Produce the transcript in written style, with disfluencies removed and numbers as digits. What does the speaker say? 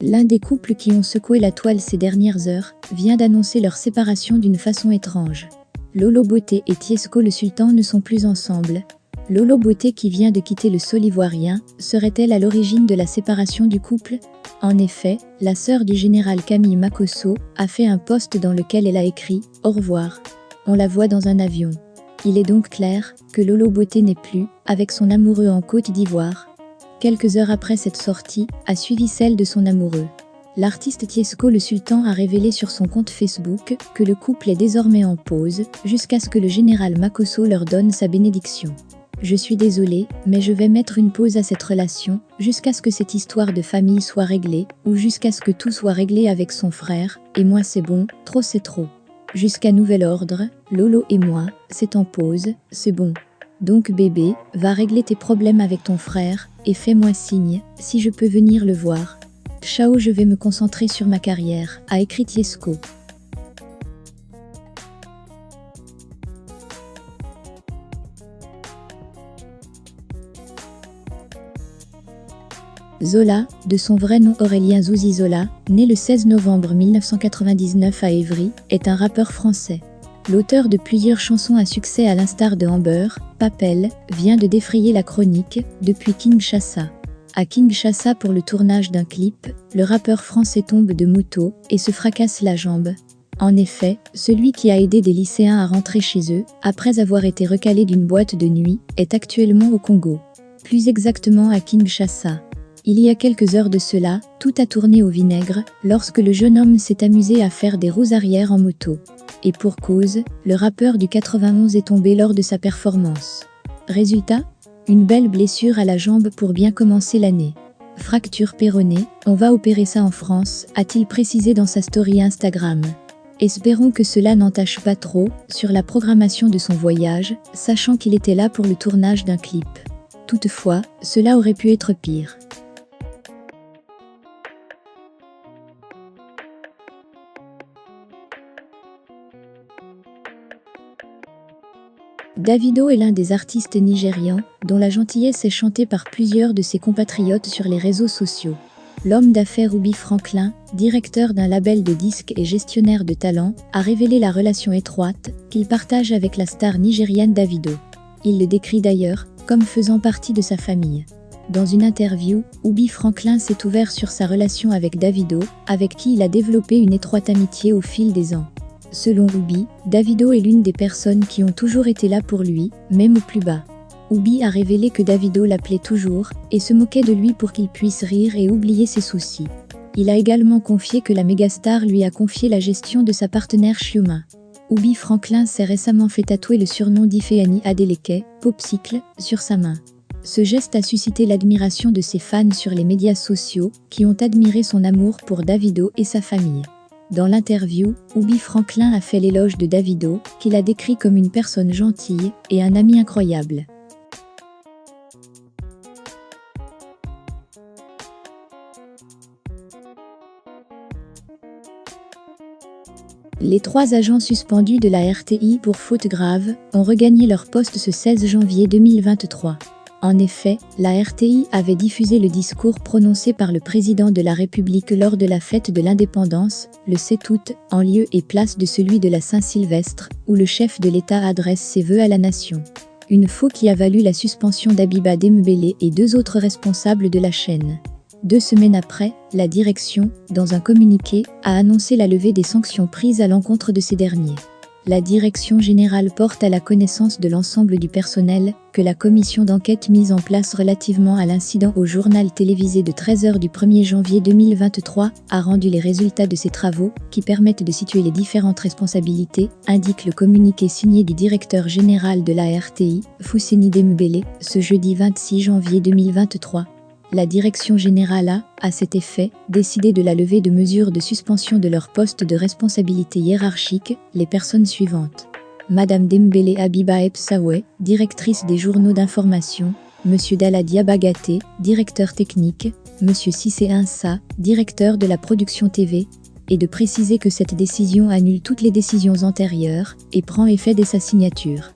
L'un des couples qui ont secoué la toile ces dernières heures vient d'annoncer leur séparation d'une façon étrange. Lolo Beauté et Tiesco le Sultan ne sont plus ensemble. Lolo Beauté, qui vient de quitter le sol ivoirien, serait-elle à l'origine de la séparation du couple? En effet, la sœur du général Camille Makosso a fait un post dans lequel elle a écrit « Au revoir ». On la voit dans un avion. Il est donc clair que Lolo Beauté n'est plus avec son amoureux en Côte d'Ivoire. Quelques heures après cette sortie, a suivi celle de son amoureux. L'artiste Tiesco le Sultan a révélé sur son compte Facebook que le couple est désormais en pause, jusqu'à ce que le général Makosso leur donne sa bénédiction. Je suis désolé, mais je vais mettre une pause à cette relation, jusqu'à ce que cette histoire de famille soit réglée, ou jusqu'à ce que tout soit réglé avec son frère, et moi c'est bon, trop c'est trop. Jusqu'à nouvel ordre, Lolo et moi, c'est en pause, c'est bon. Donc bébé, va régler tes problèmes avec ton frère, et fais-moi signe, si je peux venir le voir. Ciao, je vais me concentrer sur ma carrière, a écrit Tiesco. Zola, de son vrai nom Aurélien Zouzi Zola, né le 16 novembre 1999 à Évry, est un rappeur français. L'auteur de plusieurs chansons à succès à l'instar de Amber, Papel, vient de défrayer la chronique depuis Kinshasa. À Kinshasa pour le tournage d'un clip, le rappeur français tombe de moto et se fracasse la jambe. En effet, celui qui a aidé des lycéens à rentrer chez eux, après avoir été recalé d'une boîte de nuit, est actuellement au Congo. Plus exactement à Kinshasa. Il y a quelques heures de cela, tout a tourné au vinaigre, lorsque le jeune homme s'est amusé à faire des roues arrière en moto. Et pour cause, le rappeur du 91 est tombé lors de sa performance. Résultat, une belle blessure à la jambe pour bien commencer l'année. Fracture péronée, on va opérer ça en France, a-t-il précisé dans sa story Instagram. Espérons que cela n'entache pas trop sur la programmation de son voyage, sachant qu'il était là pour le tournage d'un clip. Toutefois, cela aurait pu être pire. Davido est l'un des artistes nigérians dont la gentillesse est chantée par plusieurs de ses compatriotes sur les réseaux sociaux. L'homme d'affaires Ubi Franklin, directeur d'un label de disques et gestionnaire de talent, a révélé la relation étroite qu'il partage avec la star nigériane Davido. Il le décrit d'ailleurs comme faisant partie de sa famille. Dans une interview, Ubi Franklin s'est ouvert sur sa relation avec Davido, avec qui il a développé une étroite amitié au fil des ans. Selon Ubi, Davido est l'une des personnes qui ont toujours été là pour lui, même au plus bas. Ubi a révélé que Davido l'appelait toujours et se moquait de lui pour qu'il puisse rire et oublier ses soucis. Il a également confié que la mégastar lui a confié la gestion de sa partenaire Chioma. Ubi Franklin s'est récemment fait tatouer le surnom d'Ifeanyi Adeleke, Popsicle, sur sa main. Ce geste a suscité l'admiration de ses fans sur les médias sociaux, qui ont admiré son amour pour Davido et sa famille. Dans l'interview, Ubi Franklin a fait l'éloge de Davido, qu'il a décrit comme une personne gentille et un ami incroyable. Les 3 agents suspendus de la RTI pour faute grave ont regagné leur poste ce 16 janvier 2023. En effet, la RTI avait diffusé le discours prononcé par le président de la République lors de la fête de l'indépendance, le 7 août, en lieu et place de celui de la Saint-Sylvestre, où le chef de l'État adresse ses vœux à la nation. Une faute qui a valu la suspension d'Abiba Dembélé et 2 autres responsables de la chaîne. 2 semaines après, la direction, dans un communiqué, a annoncé la levée des sanctions prises à l'encontre de ces derniers. La direction générale porte à la connaissance de l'ensemble du personnel que la commission d'enquête mise en place relativement à l'incident au journal télévisé de 13h du 1er janvier 2023 a rendu les résultats de ses travaux qui permettent de situer les différentes responsabilités, indique le communiqué signé du directeur général de la RTI, Fousseni Dembélé, ce jeudi 26 janvier 2023. La direction générale a, à cet effet, décidé de la levée de mesures de suspension de leur poste de responsabilité hiérarchique, les personnes suivantes. Madame Dembélé Abiba Epsaoué, directrice des journaux d'information, Monsieur Dalla Diabagaté, directeur technique, Monsieur Cissé Insa, directeur de la production TV, et de préciser que cette décision annule toutes les décisions antérieures et prend effet dès sa signature.